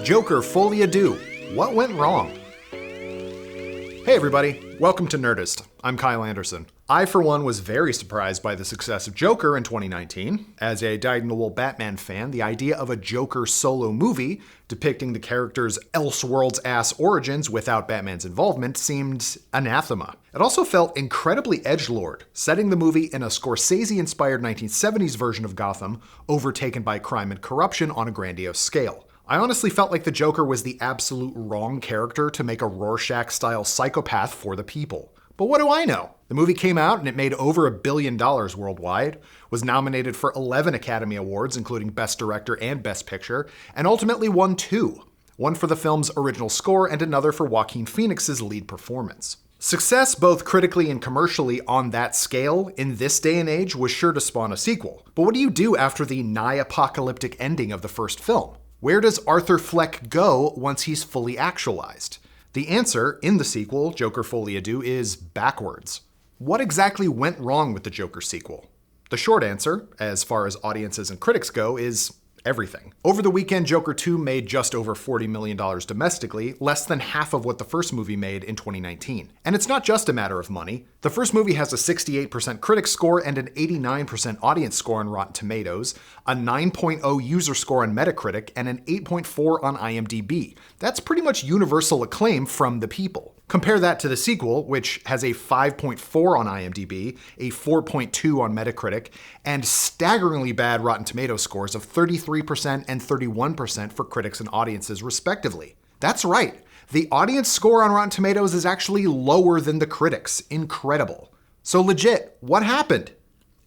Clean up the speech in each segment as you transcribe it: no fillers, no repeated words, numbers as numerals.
Joker Folie Deux. What went wrong? Hey everybody, welcome to Nerdist. I'm Kyle Anderson. I, for one, was very surprised by the success of Joker in 2019. As a dyed-in-the-wool Batman fan, the idea of a Joker solo movie depicting the character's Elseworlds-ass origins without Batman's involvement seemed anathema. It also felt incredibly edgelord, setting the movie in a Scorsese-inspired 1970s version of Gotham, overtaken by crime and corruption on a grandiose scale. I honestly felt like the Joker was the absolute wrong character to make a Rorschach-style psychopath for the people. But what do I know? The movie came out and it made over $1 billion worldwide, was nominated for 11 Academy Awards, including Best Director and Best Picture, and ultimately won 2. One for the film's original score and another for Joaquin Phoenix's lead performance. Success, both critically and commercially on that scale, in this day and age, was sure to spawn a sequel. But what do you do after the nigh-apocalyptic ending of the first film? Where does Arthur Fleck go once he's fully actualized? The answer, in the sequel, Joker Folie Deux, is backwards. What exactly went wrong with the Joker sequel? The short answer, as far as audiences and critics go, is everything. Over the weekend, Joker 2 made just over $40 million domestically, less than half of what the first movie made in 2019. And it's not just a matter of money. The first movie has a 68% critic score and an 89% audience score on Rotten Tomatoes, a 9.0 user score on Metacritic, and an 8.4 on IMDb. That's pretty much universal acclaim from the people. Compare that to the sequel, which has a 5.4 on IMDb, a 4.2 on Metacritic, and staggeringly bad Rotten Tomatoes scores of 33% and 31% for critics and audiences, respectively. That's right. The audience score on Rotten Tomatoes is actually lower than the critics. Incredible. So legit, what happened?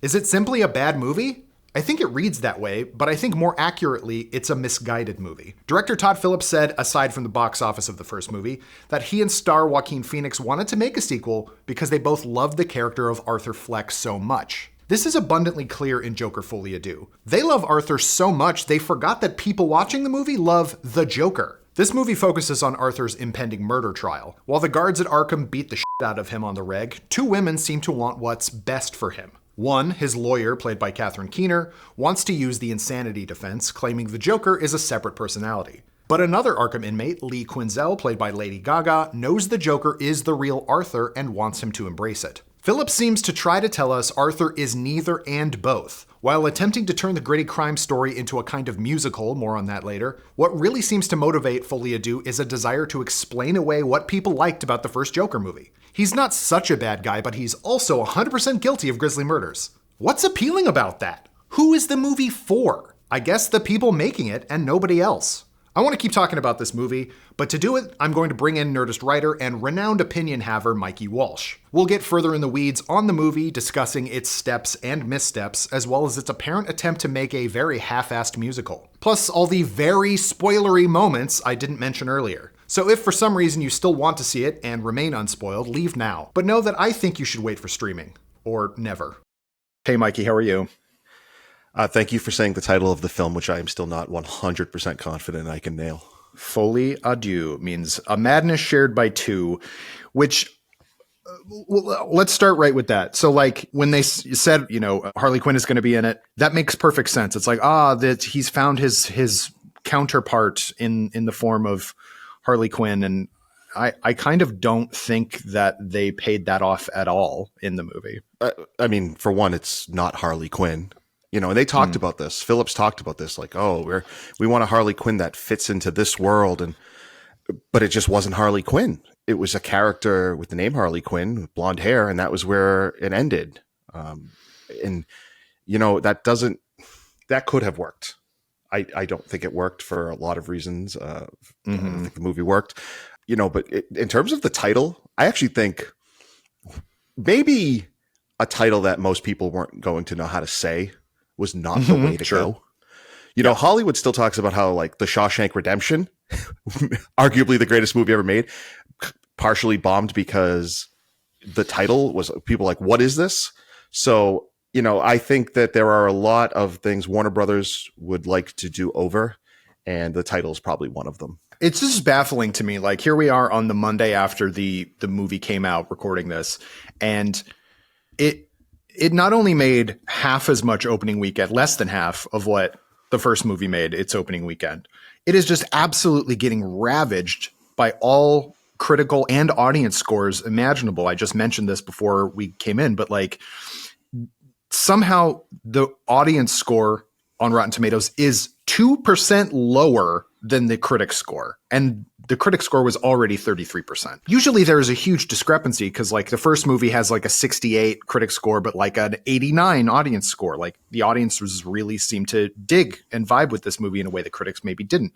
Is it simply a bad movie? I think it reads that way, but I think more accurately, it's a misguided movie. Director Todd Phillips said, aside from the box office of the first movie, that he and star Joaquin Phoenix wanted to make a sequel because they both loved the character of Arthur Fleck so much. This is abundantly clear in Joker Folie Deux. They love Arthur so much they forgot that people watching the movie love the Joker. This movie focuses on Arthur's impending murder trial. While the guards at Arkham beat the shit out of him on the reg, 2 women seem to want what's best for him. One, his lawyer, played by Catherine Keener, wants to use the insanity defense, claiming the Joker is a separate personality. But another Arkham inmate, Lee Quinzel, played by Lady Gaga, knows the Joker is the real Arthur and wants him to embrace it. Phillips seems to try to tell us Arthur is neither and both. While attempting to turn the gritty crime story into a kind of musical, more on that later, what really seems to motivate Folie Deux is a desire to explain away what people liked about the first Joker movie. He's not such a bad guy, but he's also 100% guilty of grisly murders. What's appealing about that? Who is the movie for? I guess the people making it and nobody else. I want to keep talking about this movie, but to do it, I'm going to bring in Nerdist writer and renowned opinion haver Mikey Walsh. We'll get further in the weeds on the movie, discussing its steps and missteps, as well as its apparent attempt to make a very half-assed musical. Plus all the very spoilery moments I didn't mention earlier. So if for some reason you still want to see it and remain unspoiled, leave now. But know that I think you should wait for streaming. Or never. Hey Mikey, how are you? Thank you for saying the title of the film, which I am still not 100% confident I can nail. Folie Deux means a madness shared by 2, which, well, let's start right with that. So like when they said, Harley Quinn is going to be in it, that makes perfect sense. It's like, that he's found his counterpart in the form of Harley Quinn. And I kind of don't think that they paid that off at all in the movie. I mean, for one, it's not Harley Quinn. And they talked about this. Phillips talked about this, like, we want a Harley Quinn that fits into this world, but it just wasn't Harley Quinn. It was a character with the name Harley Quinn with blonde hair, and that was where it ended. That could have worked. I don't think it worked for a lot of reasons. I don't think the movie worked, but in terms of the title, I actually think maybe a title that most people weren't going to know how to say was not the way to go. Hollywood still talks about how like The Shawshank Redemption, arguably the greatest movie ever made, partially bombed because the title was people like, what is this? So, I think that there are a lot of things Warner Brothers would like to do over, and the title is probably one of them. It's just baffling to me. Like here we are on the Monday after the movie came out recording this, and it not only made half as much opening weekend, less than half of what the first movie made its opening weekend. It is just absolutely getting ravaged by all critical and audience scores imaginable. I just mentioned this before we came in, but like somehow the audience score on Rotten Tomatoes is 2% lower than the critic score. And the critic score was already 33%. Usually there is a huge discrepancy because like the first movie has like a 68 critic score, but like an 89 audience score. Like the audiences really seem to dig and vibe with this movie in a way that critics maybe didn't.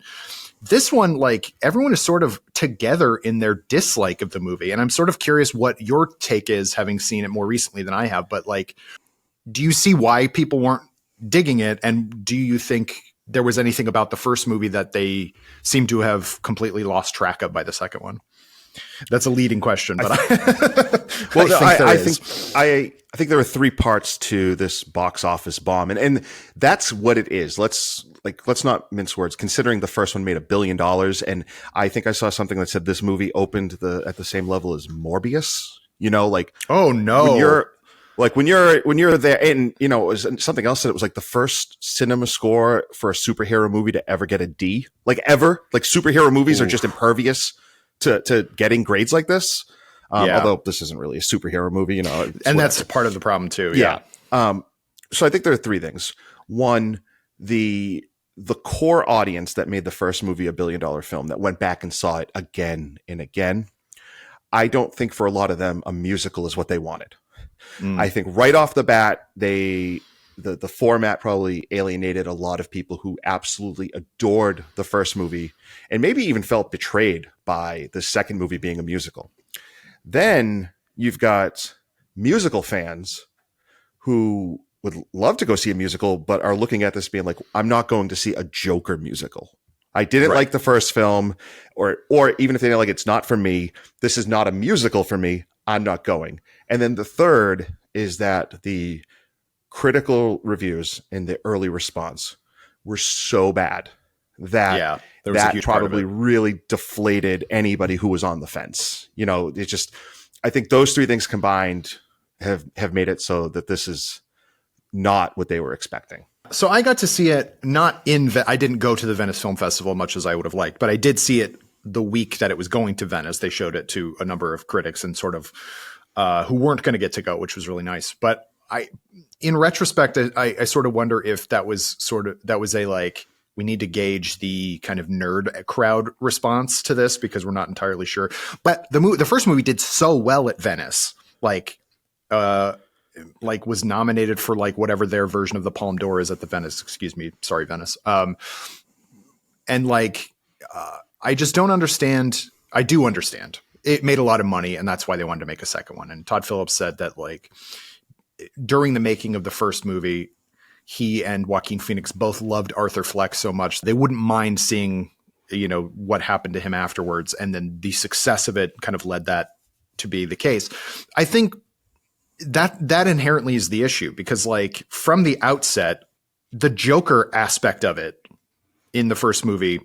This one, like everyone is sort of together in their dislike of the movie. And I'm sort of curious what your take is, having seen it more recently than I have, but like, do you see why people weren't digging it? And do you think there was anything about the first movie that they seem to have completely lost track of by the second one? That's a leading question, but I think there are three parts to this box office bomb, and that's what it is. Let's not mince words. Considering the first one made $1 billion, and I think I saw something that said this movie opened at the same level as Morbius. You know, like, oh no. When you're there, and you know, it was something else that it was like the first cinema score for a superhero movie to ever get a D, like ever. Like superhero movies are just impervious to getting grades like this. Although this isn't really a superhero movie, you know, and that's part of the problem too. Yeah. So I think there are three things. One, the core audience that made the first movie $1 billion film that went back and saw it again and again. I don't think for a lot of them a musical is what they wanted. I think right off the bat, the format probably alienated a lot of people who absolutely adored the first movie and maybe even felt betrayed by the second movie being a musical. Then you've got musical fans who would love to go see a musical, but are looking at this being like, I'm not going to see a Joker musical. I didn't like the first film, or even if they didn't like it's not for me. This is not a musical for me. I'm not going. And then the third is that the critical reviews and the early response were so bad that that probably really deflated anybody who was on the fence. You know, it just, I think those three things combined have made it so that this is not what they were expecting. So I got to see it not in, I didn't go to the Venice Film Festival much as I would have liked, but I did see it the week that it was going to Venice. They showed it to a number of critics and sort of who weren't going to get to go, which was really nice. But in retrospect, I sort of wonder if that was a like, we need to gauge the kind of nerd crowd response to this because we're not entirely sure. But the first movie did so well at Venice, like was nominated for like whatever their version of the Palme d'Or is at the Venice. Excuse me, sorry, Venice. And like, I just don't understand. I do understand. It made a lot of money, and that's why they wanted to make a second one. And Todd Phillips said that like during the making of the first movie, he and Joaquin Phoenix both loved Arthur Fleck so much they wouldn't mind seeing, you know, what happened to him afterwards. And then the success of it kind of led that to be the case. I think that inherently is the issue because like from the outset, the Joker aspect of it in the first movie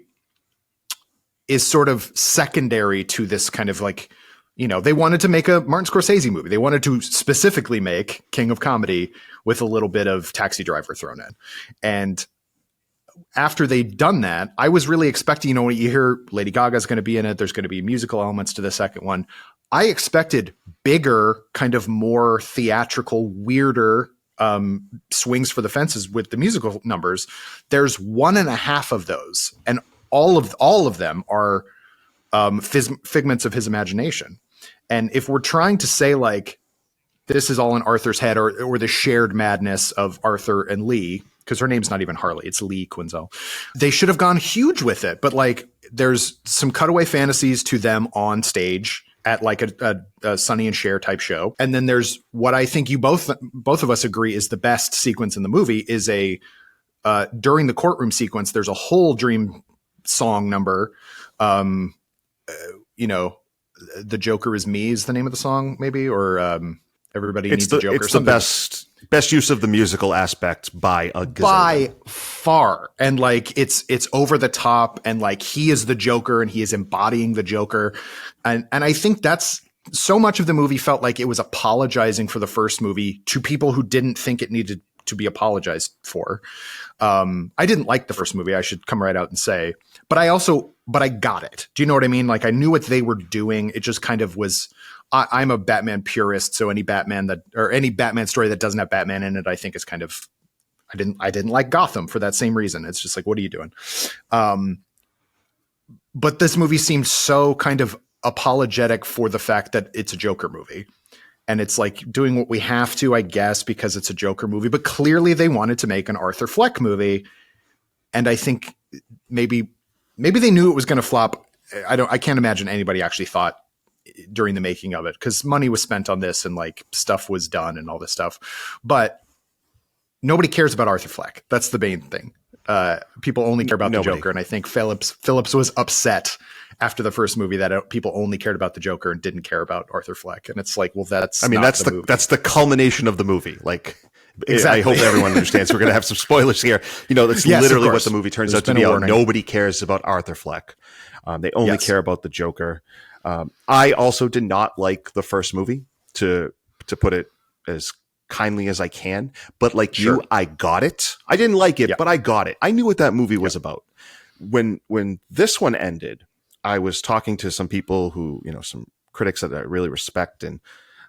is sort of secondary to this kind of like, you know, they wanted to make a Martin Scorsese movie. They wanted to specifically make King of Comedy with a little bit of Taxi Driver thrown in. And after they'd done that, I was really expecting, you know, when you hear Lady Gaga's going to be in it, there's going to be musical elements to the second one. I expected bigger, kind of more theatrical, weirder swings for the fences with the musical numbers. There's 1.5 of those. And all of them are figments of his imagination. And if we're trying to say like this is all in Arthur's head or the shared madness of Arthur and Lee, because her name's not even Harley, it's Lee Quinzel, they should have gone huge with it. But like there's some cutaway fantasies to them on stage at like a Sonny and Cher type show. And then there's what I think you both of us agree is the best sequence in the movie is during the courtroom sequence, there's a whole dream song number. You know, The Joker Is Me is the name of the song, maybe, or Everybody Needs a Joker. It's the best use of the musical aspect by a gazillion. By far. And like it's over the top, and like he is the Joker and he is embodying the Joker. And I think that's so much of the movie felt like it was apologizing for the first movie to people who didn't think it needed to be apologized for. I didn't like the first movie. I should come right out and say, but I got it. Do you know what I mean? Like, I knew what they were doing. It just kind of was, I'm a Batman purist. So any Batman story that doesn't have Batman in it, I think is kind of, I didn't like Gotham for that same reason. It's just like, what are you doing? But this movie seemed so kind of apologetic for the fact that it's a Joker movie. And it's like doing what we have to, I guess, because it's a Joker movie. But clearly they wanted to make an Arthur Fleck movie. And I think maybe they knew it was going to flop. I can't imagine anybody actually thought during the making of it, because money was spent on this and like stuff was done and all this stuff. But nobody cares about Arthur Fleck. That's the main thing. People only care about the Joker. And I think Phillips was upset after the first movie that people only cared about the Joker and didn't care about Arthur Fleck. And it's like, well, that's the culmination of the movie. Like, exactly. I hope everyone understands. We're going to have some spoilers here. That's literally what the movie turns out to be. Nobody cares about Arthur Fleck. They only care about the Joker. I also did not like the first movie, to put it as kindly as I can, but like you, I got it. I didn't like it, but I got it. I knew what that movie was about. When this one ended, I was talking to some people who, some critics that I really respect. And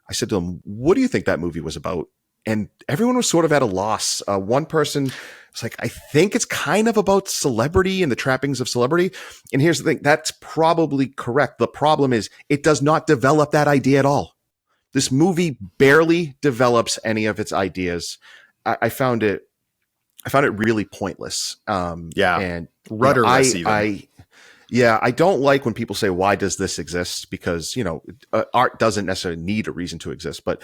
I said to them, what do you think that movie was about? And everyone was sort of at a loss. One person was like, I think it's kind of about celebrity and the trappings of celebrity. And here's the thing. That's probably correct. The problem is it does not develop that idea at all. This movie barely develops any of its ideas. I found it really pointless. And rudderless even. I don't like when people say, why does this exist? Because, art doesn't necessarily need a reason to exist, but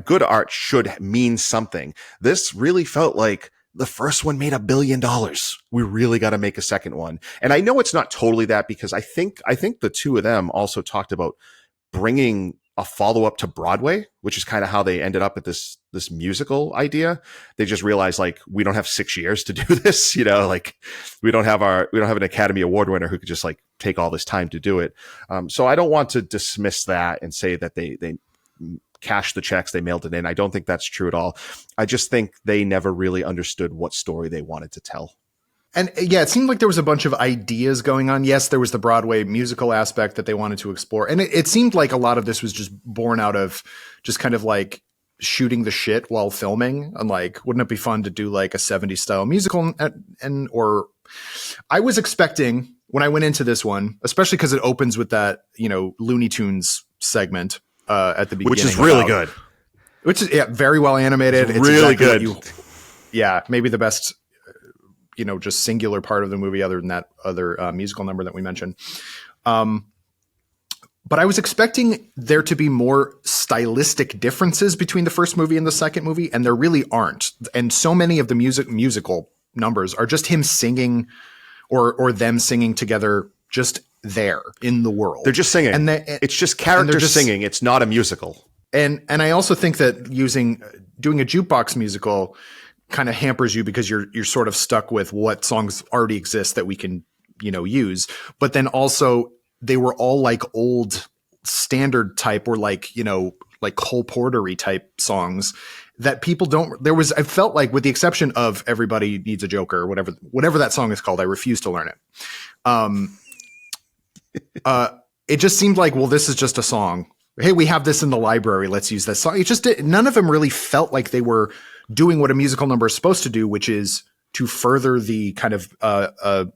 good art should mean something. This really felt like the first one made $1 billion. We really got to make a second one. And I know it's not totally that, because I think the two of them also talked about bringing a follow-up to Broadway, which is kind of how they ended up at this musical idea. They just realized, like, we don't have 6 years to do this, like we don't have an Academy Award winner who could just like take all this time to do it. So I don't want to dismiss that and say that they cashed the checks, they mailed it in. I don't think that's true at all. I just think they never really understood what story they wanted to tell. And it seemed like there was a bunch of ideas going on. Yes, there was the Broadway musical aspect that they wanted to explore. And it seemed like a lot of this was just born out of just kind of like shooting the shit while filming. And like, wouldn't it be fun to do like a 70s style musical? Or I was expecting, when I went into this one, especially because it opens with that, Looney Tunes segment at the beginning. Which is really good. Which is very well animated. It's really good. Maybe the best just singular part of the movie other than that other musical number that we mentioned. But I was expecting there to be more stylistic differences between the first movie and the second movie, and there really aren't. And so many of the musical numbers are just him singing or them singing together just there in the world. They're just singing. And it's just characters singing. It's not a musical. And I also think that doing a jukebox musical kind of hampers you, because you're sort of stuck with what songs already exist that we can, use. But then also they were all like old standard type, or like, like Cole Porter-y type songs that people I felt like, with the exception of Everybody Needs a Joker, or whatever that song is called, I refuse to learn it. It just seemed like, well, this is just a song. Hey, we have this in the library. Let's use this song. It just none of them really felt like they were doing what a musical number is supposed to do, which is to further the kind of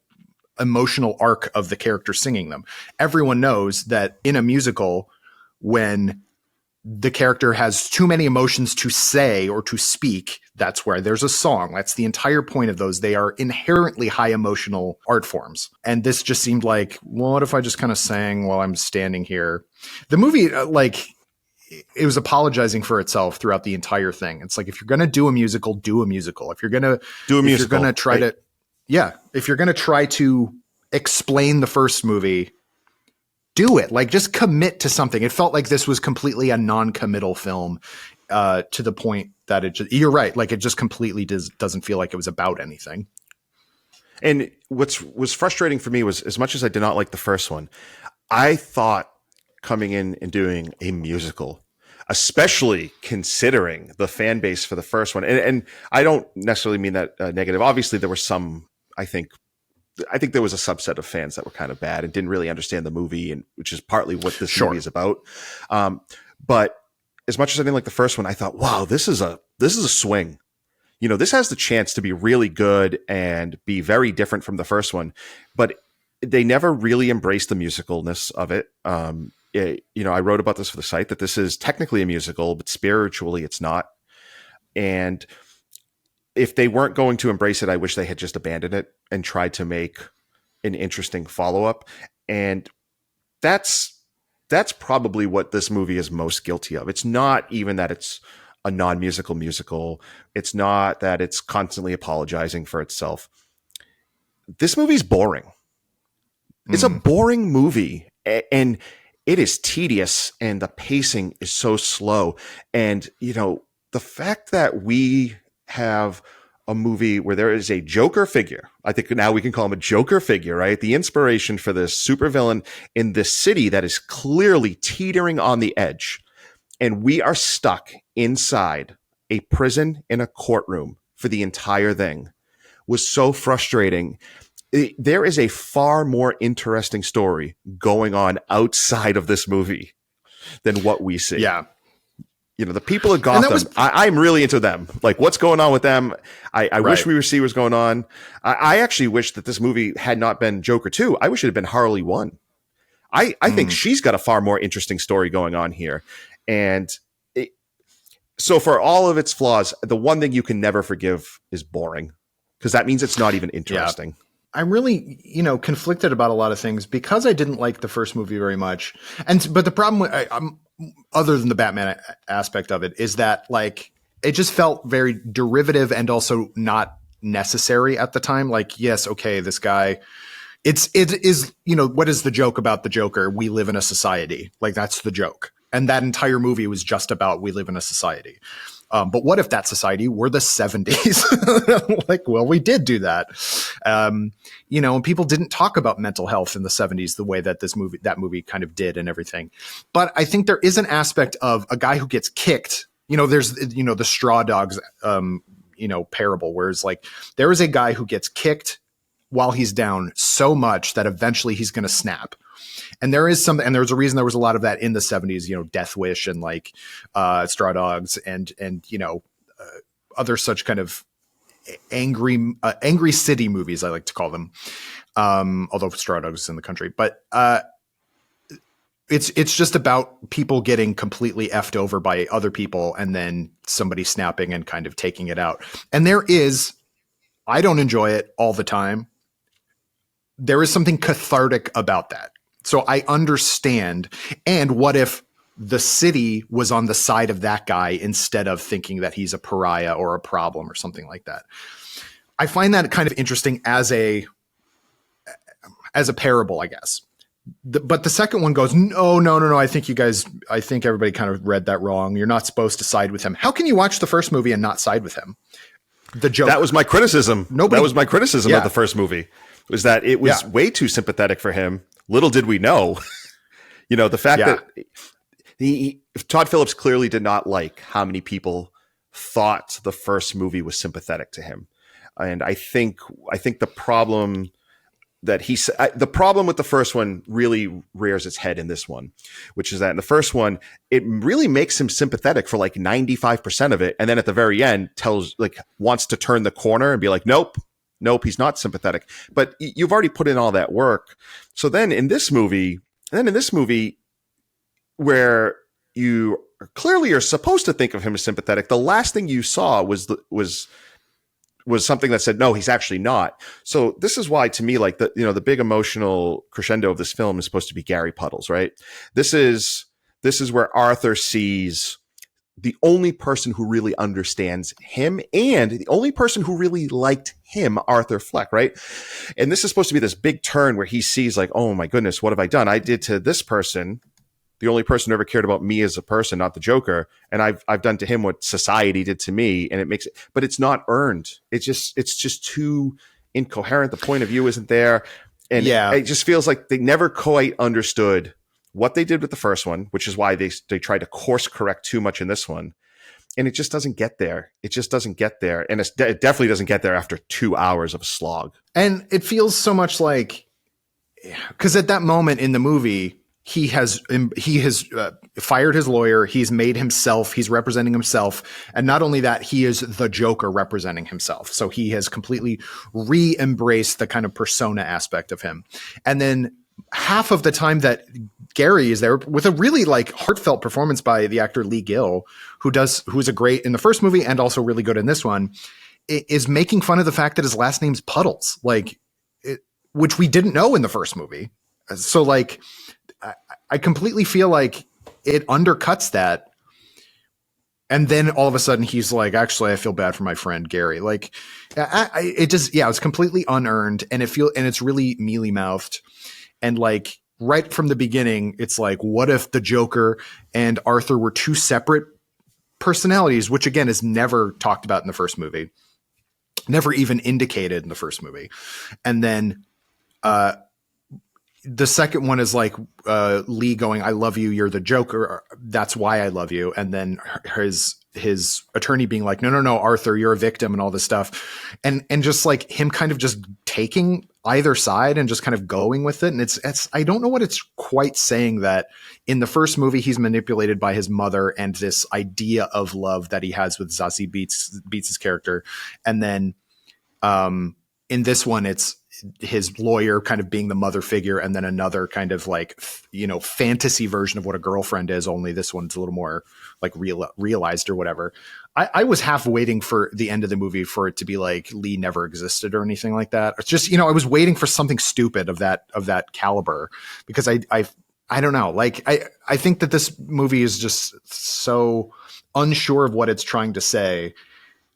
emotional arc of the character singing them. Everyone knows that in a musical, when the character has too many emotions to say or to speak, that's where there's a song. That's the entire point of those. They are inherently high emotional art forms. And this just seemed like, well, what if I just kind of sang while I'm standing here? The movie, it was apologizing for itself throughout the entire thing. It's like, if you're going to do a musical, do a musical. If you're going to do a musical, if you're going to try if you're going to try to explain the first movie, do it. Like, just commit to something. It felt like this was completely a non-committal film, to the point that you're right. Like, it just completely doesn't feel like it was about anything. And was frustrating for me was, as much as I did not like the first one, I thought coming in and doing a musical, especially considering the fan base for the first one. And I don't necessarily mean that negative. Obviously, there were some, I think there was a subset of fans that were kind of bad and didn't really understand the movie, and which is partly what this movie is about. But as much as I didn't like the first one, I thought, wow, this is a swing. This has the chance to be really good and be very different from the first one, but they never really embraced the musicalness of it. I wrote about this for the site, that this is technically a musical, but spiritually it's not. And if they weren't going to embrace it, I wish they had just abandoned it and tried to make an interesting follow-up. And that's probably what this movie is most guilty of. It's not even that it's a non-musical musical. It's not that it's constantly apologizing for itself. This movie's boring. It's a boring movie, and it is tedious, and the pacing is so slow. And, the fact that we have a movie where there is a Joker figure, I think now we can call him a Joker figure, right? The inspiration for this supervillain in this city that is clearly teetering on the edge. And we are stuck inside a prison in a courtroom for the entire thing was so frustrating. There is a far more interesting story going on outside of this movie than what we see. Yeah. The people of Gotham, I'm really into them. Like, what's going on with them? I wish we would see what's going on. I actually wish that this movie had not been Joker 2. I wish it had been Harley 1. I think she's got a far more interesting story going on here. And so for all of its flaws, the one thing you can never forgive is boring, because that means it's not even interesting. Yeah. I'm really, conflicted about a lot of things because I didn't like the first movie very much. But the problem, other than the Batman aspect of it, is that like it just felt very derivative and also not necessary at the time. Like, yes, okay, this guy, it is, what is the joke about the Joker? We live in a society. Like, that's the joke. And that entire movie was just about we live in a society. But what if that society were the 70s? Like, well, we did do that. And people didn't talk about mental health in the 70s the way that that movie kind of did and everything. But I think there is an aspect of a guy who gets kicked. There's, the straw dogs, parable, whereas like there is a guy who gets kicked while he's down so much that eventually he's going to snap. And there's a reason there was a lot of that in the 70s, Death Wish and like Straw Dogs and other such kind of angry city movies, I like to call them. Although Straw Dogs is in the country, but it's just about people getting completely effed over by other people and then somebody snapping and kind of taking it out. And I don't enjoy it all the time. There is something cathartic about that. So I understand. And what if the city was on the side of that guy instead of thinking that he's a pariah or a problem or something like that? I find that kind of interesting as a parable, I guess. But the second one goes, no. I think everybody kind of read that wrong. You're not supposed to side with him. How can you watch the first movie and not side with him? The joke. That was my criticism. That was my criticism of the first movie, was that it was way too sympathetic for him. Little did we know, the fact that Todd Phillips clearly did not like how many people thought the first movie was sympathetic to him. And I think the problem the problem with the first one really rears its head in this one, which is that in the first one, it really makes him sympathetic for like 95% of it. And then at the very end wants to turn the corner and be like, nope, he's not sympathetic. But you've already put in all that work. So then in this movie, where you clearly are supposed to think of him as sympathetic, the last thing you saw was something that said, no, he's actually not. So this is why, to me, like the big emotional crescendo of this film is supposed to be Gary Puddles, right? This is where Arthur sees the only person who really understands him and the only person who really liked him, Arthur Fleck, right? And this is supposed to be this big turn where he sees like, oh my goodness, what have I done? I did to this person, the only person who ever cared about me as a person, not the Joker. And I've done to him what society did to me. And it makes it, but it's not earned. It's just too incoherent. The point of view isn't there. And it just feels like they never quite understood what they did with the first one, which is why they tried to course correct too much in this one. And it just doesn't get there. It just doesn't get there. And it definitely doesn't get there after 2 hours of slog. And it feels so much like, because at that moment in the movie, he has fired his lawyer. He's made himself. He's representing himself. And not only that, he is the Joker representing himself. So he has completely re-embraced the kind of persona aspect of him. And then half of the time that Gary is there with a really like heartfelt performance by the actor Lee Gill, who's a great in the first movie and also really good in this one, is making fun of the fact that his last name's Puddles, which we didn't know in the first movie. So like, I completely feel like it undercuts that. And then all of a sudden he's like, actually, I feel bad for my friend Gary. Like it's completely unearned, and it's really mealy mouthed. And like right from the beginning, it's like, what if the Joker and Arthur were two separate personalities, which again is never talked about in the first movie, never even indicated in the first movie. And then, the second one is like Lee going, I love you. You're the Joker. That's why I love you. And then his attorney being like, no, Arthur, you're a victim and all this stuff. And just like him kind of just taking either side and just kind of going with it. And it's I don't know what it's quite saying, that in the first movie, he's manipulated by his mother and this idea of love that he has with Zazie Beetz' character. And then in this one, it's his lawyer kind of being the mother figure, and then another kind of like, fantasy version of what a girlfriend is, only this one's a little more like realized or whatever. I was half waiting for the end of the movie for it to be like Lee never existed or anything like that. It's just, I was waiting for something stupid of that caliber, because I don't know. Like, I think that this movie is just so unsure of what it's trying to say,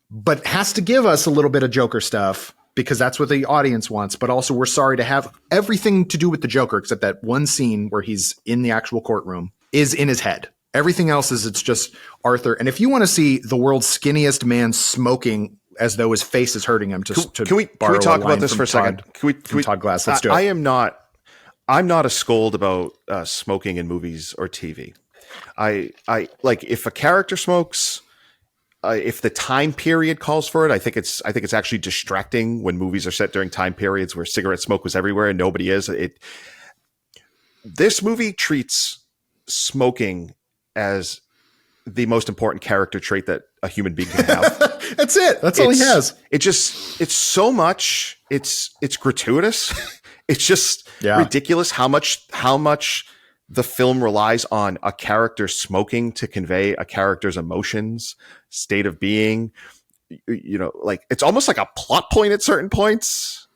but has to give us a little bit of Joker stuff, because that's what the audience wants. But also, we're sorry to have everything to do with the Joker, except that one scene where he's in the actual courtroom is in his head. Everything else it's just Arthur. And if you want to see the world's skinniest man smoking as though his face is hurting him, can we talk about this for a second? Can we Todd Glass? Let's do it. I'm not a scold about smoking in movies or TV. I like, if a character smokes, if the time period calls for it, I think it's actually distracting when movies are set during time periods where cigarette smoke was everywhere and nobody is. This movie treats smoking as the most important character trait that a human being can have. That's it. That's all he has. It's so much. It's gratuitous. It's just ridiculous how much the film relies on a character smoking to convey a character's emotions, state of being. Like, it's almost like a plot point at certain points.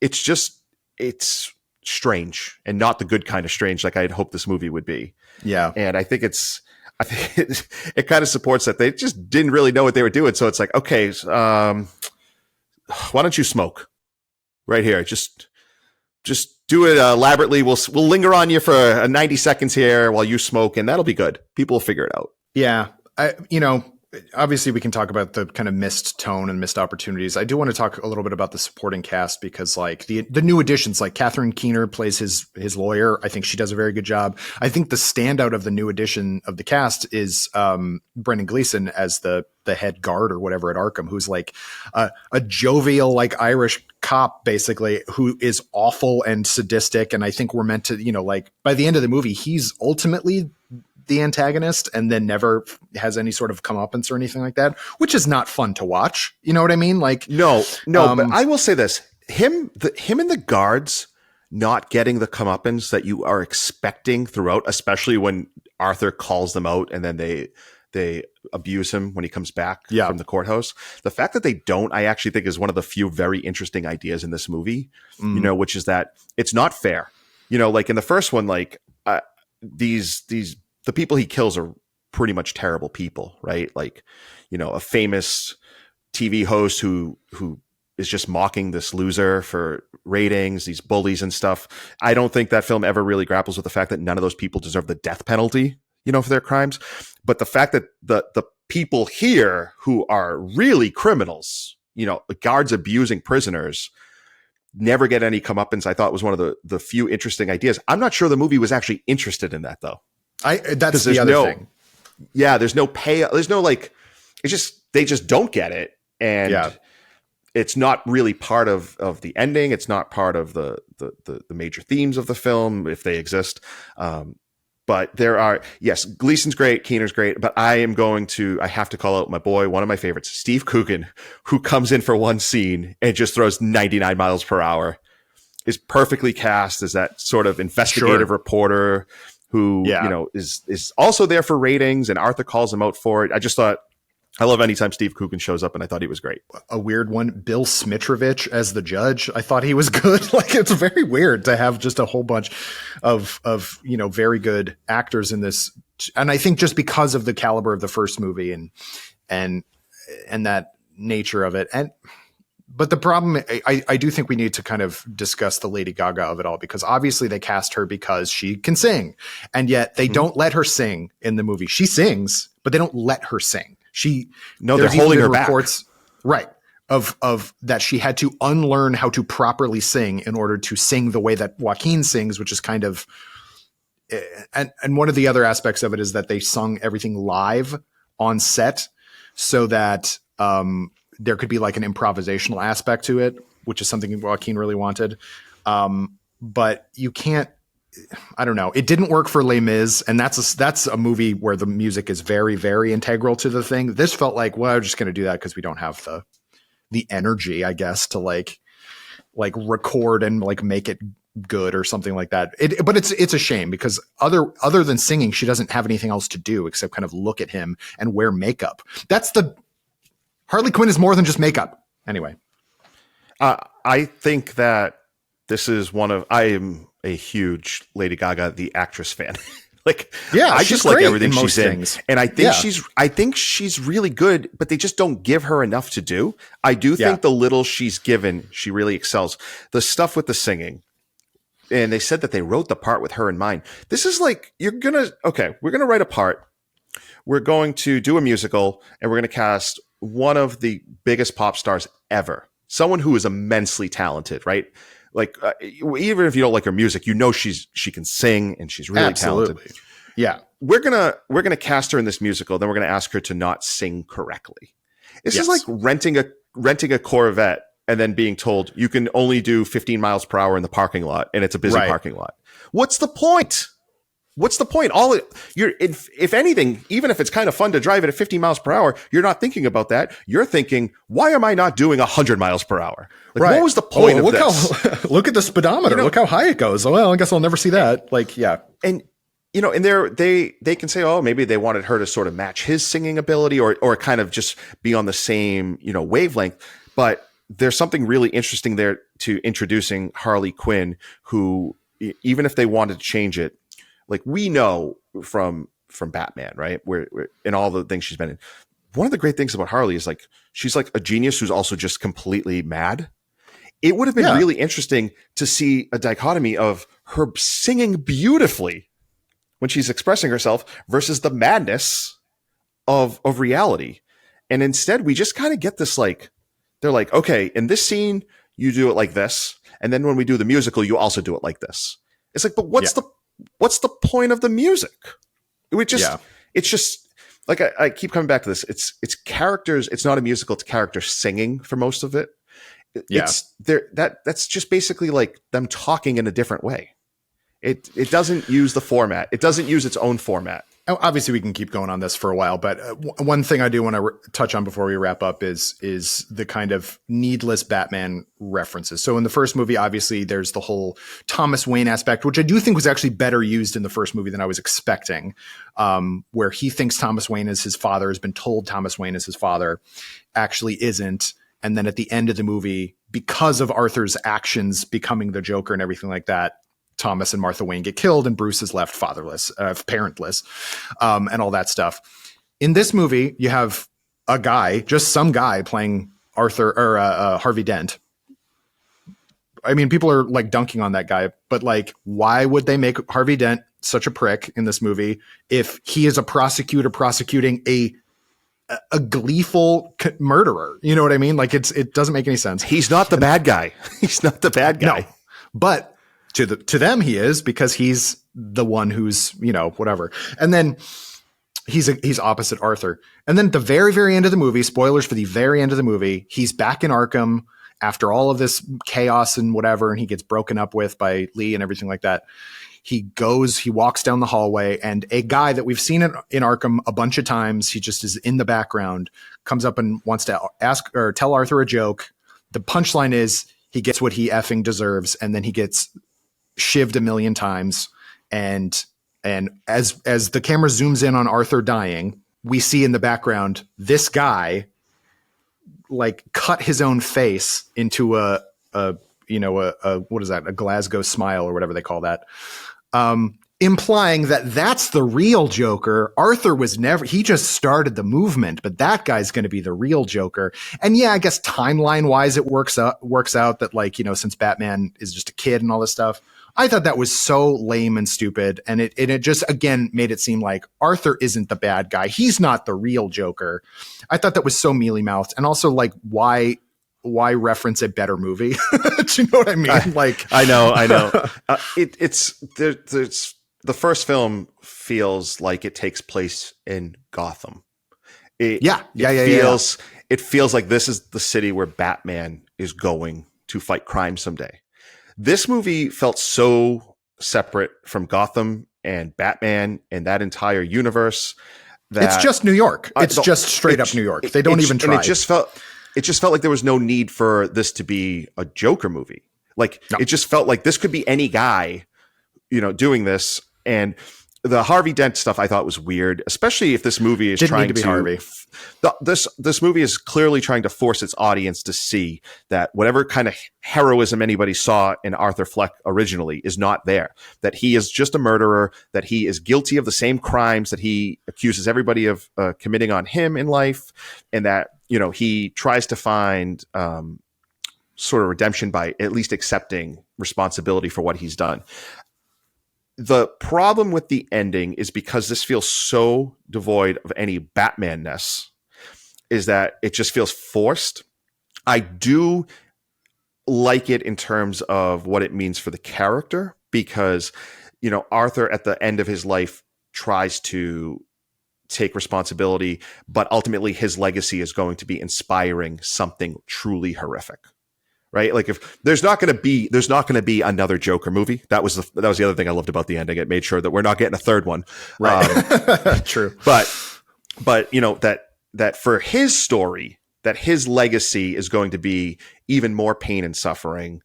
It's strange, and not the good kind of strange like I had hoped this movie would be. Yeah. And I think it kind of supports that they just didn't really know what they were doing. So it's like, okay, why don't you smoke right here? Just do it elaborately. We'll linger on you for 90 seconds here while you smoke, and that'll be good. People will figure it out. Yeah. Obviously we can talk about the kind of missed tone and missed opportunities. I do want to talk a little bit about the supporting cast, because like the new additions, like Catherine Keener plays his lawyer. I think she does a very good job. I think the standout of the new addition of the cast is Brendan Gleeson as the head guard or whatever at Arkham, who's like a jovial, like Irish cop, basically, who is awful and sadistic. And I think we're meant to, like by the end of the movie, he's ultimately the antagonist and then never has any sort of comeuppance or anything like that, which is not fun to watch. You know what I mean? Like, no, but I will say this, him and the guards not getting the comeuppance that you are expecting throughout, especially when Arthur calls them out and then they abuse him when he comes back from the courthouse. The fact that they don't, I actually think, is one of the few very interesting ideas in this movie, which is that it's not fair. Like in the first one, like the people he kills are pretty much terrible people, right? Like, a famous TV host who is just mocking this loser for ratings, these bullies and stuff. I don't think that film ever really grapples with the fact that none of those people deserve the death penalty, for their crimes. But the fact that the people here who are really criminals, the guards abusing prisoners, never get any comeuppance. I thought was one of the few interesting ideas. I'm not sure the movie was actually interested in that though. That's the other thing. Yeah, there's no pay. There's no like. It's just they just don't get it, and it's not really part of the ending. It's not part of the major themes of the film if they exist. But there are, yes, Gleason's great, Keener's great, but I have to call out my boy, one of my favorites, Steve Coogan, who comes in for one scene and just throws 99 miles per hour, is perfectly cast as that sort of investigative reporter who, is also there for ratings, and Arthur calls him out for it. I love anytime Steve Coogan shows up, and I thought he was great. A weird one, Bill Smitrovich as the judge. I thought he was good. Like, it's very weird to have just a whole bunch of very good actors in this. And I think just because of the caliber of the first movie and that nature of it. But the problem, I do think we need to kind of discuss the Lady Gaga of it all, because obviously they cast her because she can sing, and yet they don't let her sing in the movie. She sings, but they don't let her sing. They're holding her back. Right. Of that she had to unlearn how to properly sing in order to sing the way that Joaquin sings, which is kind of, and one of the other aspects of it is that they sung everything live on set so that there could be like an improvisational aspect to it, which is something Joaquin really wanted. But you can't, I don't know. It didn't work for Les Mis, and that's a movie where the music is very, very integral to the thing. This felt like, well, we're just going to do that because we don't have the energy, I guess, to like record and like make it good or something like that. But it's a shame because other than singing, she doesn't have anything else to do except kind of look at him and wear makeup. Harley Quinn is more than just makeup. Anyway, I think that this is I am a huge Lady Gaga, the actress fan. I just like everything she's in. And I think she's really good, but they just don't give her enough to do. I do think the little she's given, she really excels. The stuff with the singing, and they said that they wrote the part with her in mind. This is like, we're going to write a part. We're going to do a musical, and we're going to cast one of the biggest pop stars ever. Someone who is immensely talented, right? Like, even if you don't like her music, she can sing and she's really talented. Yeah. We're going to cast her in this musical. Then we're going to ask her to not sing correctly. This is like renting a Corvette and then being told you can only do 15 miles per hour in the parking lot, and it's a busy parking lot. What's the point? What's the point? If anything, even if it's kind of fun to drive it at 50 miles per hour, you're not thinking about that. You're thinking, why am I not doing 100 miles per hour? What was the point of this? Look at the speedometer. Look how high it goes. Oh, well, I guess I'll never see that. And they can say, oh, maybe they wanted her to sort of match his singing ability or kind of just be on the same, wavelength. But there's something really interesting there to introducing Harley Quinn, who, even if they wanted to change it, like we know from Batman, right? Where in all the things she's been in. One of the great things about Harley is like she's like a genius who's also just completely mad. It would have been really interesting to see a dichotomy of her singing beautifully when she's expressing herself versus the madness of reality. And instead we just kind of get this, like, they're like, okay, in this scene, you do it like this. And then when we do the musical, you also do it like this. It's like, but what's the point of the music? It's just like, I keep coming back to this. It's characters. It's not a musical. It's characters singing for most of it. That's just basically like them talking in a different way. It doesn't use the format. It doesn't use its own format. Obviously, we can keep going on this for a while, but one thing I do want to touch on before we wrap up is the kind of needless Batman references. So in the first movie, obviously, there's the whole Thomas Wayne aspect, which I do think was actually better used in the first movie than I was expecting, where he thinks Thomas Wayne is his father, has been told Thomas Wayne is his father, actually isn't. And then at the end of the movie, because of Arthur's actions becoming the Joker and everything like that, Thomas and Martha Wayne get killed and Bruce is left fatherless, parentless, and all that stuff. In this movie, you have a guy, just some guy playing Arthur or Harvey Dent. I mean, people are like dunking on that guy, but like, why would they make Harvey Dent such a prick in this movie if he is a prosecutor prosecuting a a gleeful murderer. You know what I mean? Like it doesn't make any sense. He's not the bad guy. He's not the bad guy. No, but to them he is, because he's the one who's, whatever. And then he's opposite Arthur. And then at the very, very end of the movie, spoilers for the very end of the movie, he's back in Arkham after all of this chaos and whatever, and he gets broken up with by Lee and everything like that. He walks down the hallway, and a guy that we've seen in Arkham a bunch of times, he just is in the background, comes up and wants to ask or tell Arthur a joke. The punchline is he gets what he effing deserves, and then he gets shivved a million times. And as the camera zooms in on Arthur dying, we see in the background this guy like cut his own face into a what is that? A Glasgow smile or whatever they call that. Implying that that's the real Joker. Arthur was he just started the movement, but that guy's going to be the real Joker. And yeah, I guess timeline wise, it works out that, like, since Batman is just a kid and all this stuff. I thought that was so lame and stupid. And it just, again, made it seem like Arthur isn't the bad guy. He's not the real Joker. I thought that was so mealy-mouthed. And also, like, why reference a better movie? Do you know what I mean? I know. There's the first film feels like it takes place in Gotham. It feels like this is the city where Batman is going to fight crime someday. This movie felt so separate from Gotham and Batman and that entire universe that it's just New York. It's just straight up New York. They don't even try. And it just felt like there was no need for this to be a Joker movie. Like, no. It just felt like this could be any guy, doing this. And the Harvey Dent stuff I thought was weird, especially if this movie is trying to be Harvey. This movie is clearly trying to force its audience to see that whatever kind of heroism anybody saw in Arthur Fleck originally is not there, that he is just a murderer, that he is guilty of the same crimes that he accuses everybody of committing on him in life, and that, he tries to find sort of redemption by at least accepting responsibility for what he's done. The problem with the ending is, because this feels so devoid of any Batman-ness, is that it just feels forced. I do like it in terms of what it means for the character, because, Arthur at the end of his life tries to take responsibility, but ultimately his legacy is going to be inspiring something truly horrific. Right? Like, if there's not going to be another Joker movie. That was the other thing I loved about the ending. It made sure that we're not getting a third one. Right. True. But that for his story, that his legacy is going to be even more pain and suffering.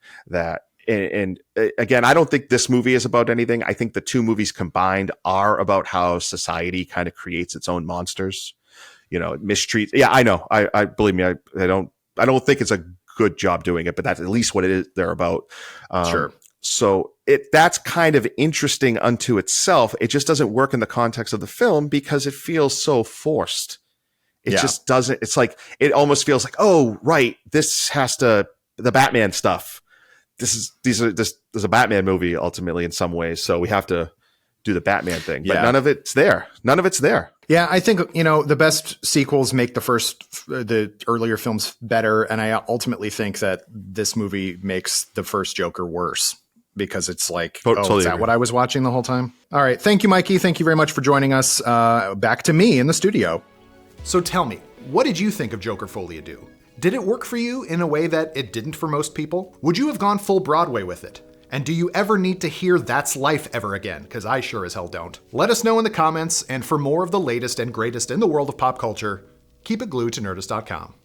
And again, I don't think this movie is about anything. I think the two movies combined are about how society kind of creates its own monsters. Mistreats. Yeah, I know. I believe me. I don't think it's a good job doing it, but that's at least what it is they're about. Sure. So that's kind of interesting unto itself. It just doesn't work in the context of the film because it feels so forced. It just doesn't. It's like, it almost feels like, oh, right, this has to, the Batman stuff. This is a Batman movie ultimately in some ways. So we have to do the Batman thing, but none of it's there. Yeah, I think, the best sequels make the earlier films better. And I ultimately think that this movie makes the first Joker worse, because it's like, is that what I was watching the whole time? All right. Thank you, Mikey. Thank you very much for joining us. Back to me in the studio. So tell me, what did you think of Joker Folie Do? Did it work for you in a way that it didn't for most people? Would you have gone full Broadway with it? And do you ever need to hear That's Life ever again? Because I sure as hell don't. Let us know in the comments, and for more of the latest and greatest in the world of pop culture, keep it glued to Nerdist.com.